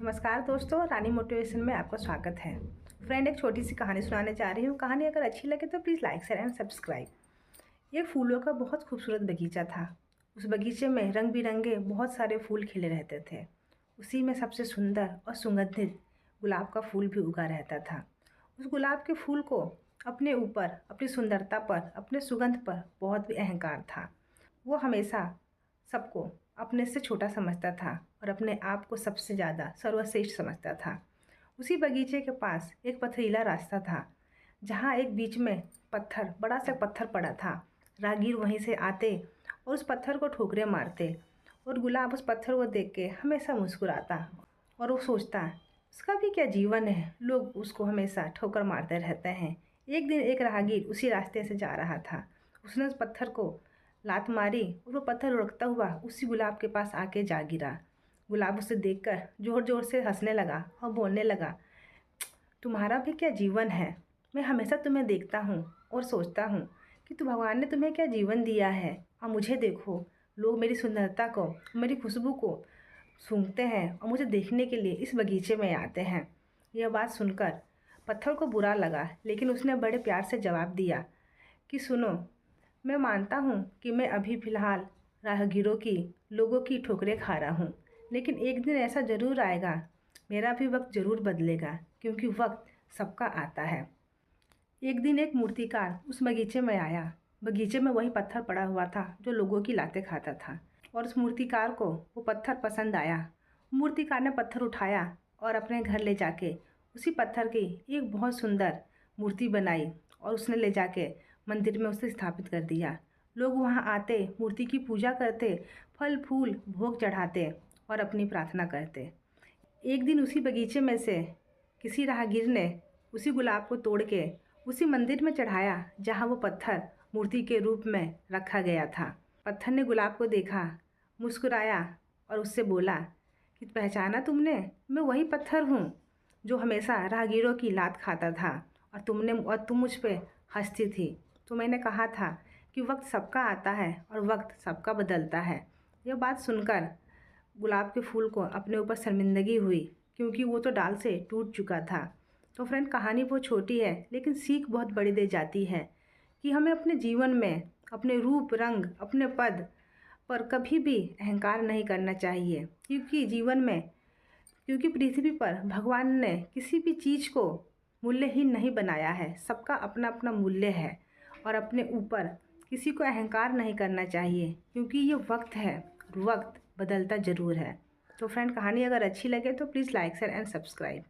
नमस्कार दोस्तों, रानी मोटिवेशन में आपका स्वागत है। फ्रेंड, एक छोटी सी कहानी सुनाने जा रही हूँ। कहानी अगर अच्छी लगे तो please like share and subscribe. एक फूलों का बहुत खूबसूरत बगीचा था। उस बगीचे में रंग बिरंगे बहुत सारे फूल खिले रहते थे। उसी में सबसे सुंदर और सुगंधित गुलाब का फूल भी उगा रहता था। उस गुलाब के फूल को अपने ऊपर, अपनी सुंदरता पर, अपने सुगंध पर बहुत भी अहंकार था। वो हमेशा सबको अपने से छोटा समझता था और अपने आप को सबसे ज़्यादा सर्वश्रेष्ठ समझता था। उसी बगीचे के पास एक पथरीला रास्ता था, जहाँ एक बीच में बड़ा सा पत्थर पड़ा था। राहगीर वहीं से आते और उस पत्थर को ठोकरे मारते, और गुलाब उस पत्थर को देख के हमेशा मुस्कुराता और वो सोचता, उसका भी क्या जीवन है, लोग उसको हमेशा ठोकर मारते रहते हैं। एक दिन एक राहगीर उसी रास्ते से जा रहा था। उसने उस पत्थर को लात मारी और वो पत्थर लुढ़कता हुआ उसी गुलाब के पास आके जा गिरा। गुलाब उसे देखकर जोर जोर से हंसने लगा और बोलने लगा, तुम्हारा भी क्या जीवन है। मैं हमेशा तुम्हें देखता हूँ और सोचता हूँ कि भगवान ने तुम्हें क्या जीवन दिया है, और मुझे देखो, लोग मेरी सुंदरता को, मेरी खुशबू को सूंघते हैं और मुझे देखने के लिए इस बगीचे में आते हैं। यह बात सुनकर पत्थर को बुरा लगा, लेकिन उसने बड़े प्यार से जवाब दिया कि सुनो, मैं मानता हूँ कि मैं अभी फ़िलहाल राहगीरों की, लोगों की ठोकरें खा रहा हूँ, लेकिन एक दिन ऐसा ज़रूर आएगा, मेरा भी वक्त ज़रूर बदलेगा, क्योंकि वक्त सबका आता है। एक दिन एक मूर्तिकार उस बगीचे में आया। बगीचे में वही पत्थर पड़ा हुआ था जो लोगों की लातें खाता था, और उस मूर्तिकार को वो पत्थर पसंद आया। मूर्तिकार ने पत्थर उठाया और अपने घर ले जाके उसी पत्थर की एक बहुत सुंदर मूर्ति बनाई और उसने ले जाके मंदिर में उसे स्थापित कर दिया। लोग वहाँ आते, मूर्ति की पूजा करते, फल फूल भोग चढ़ाते और अपनी प्रार्थना करते। एक दिन उसी बगीचे में से किसी राहगीर ने उसी गुलाब को तोड़ के उसी मंदिर में चढ़ाया जहाँ वो पत्थर मूर्ति के रूप में रखा गया था। पत्थर ने गुलाब को देखा, मुस्कुराया और उससे बोला कि पहचाना तुमने, मैं वही पत्थर हूँ जो हमेशा राहगीरों की लात खाता था, और तुम मुझ पे हंसती थी। तो मैंने कहा था कि वक्त सबका आता है और वक्त सबका बदलता है। यह बात सुनकर गुलाब के फूल को अपने ऊपर शर्मिंदगी हुई, क्योंकि वो तो डाल से टूट चुका था। तो फ्रेंड, कहानी बहुत छोटी है, लेकिन सीख बहुत बड़ी दे जाती है कि हमें अपने जीवन में अपने रूप रंग, अपने पद पर कभी भी अहंकार नहीं करना चाहिए, क्योंकि पृथ्वी पर भगवान ने किसी भी चीज़ को मूल्यहीन नहीं बनाया है। सबका अपना अपना मूल्य है, और अपने ऊपर किसी को अहंकार नहीं करना चाहिए, क्योंकि ये वक्त है, वक्त बदलता ज़रूर है। तो फ्रेंड, कहानी अगर अच्छी लगे तो please like share and subscribe.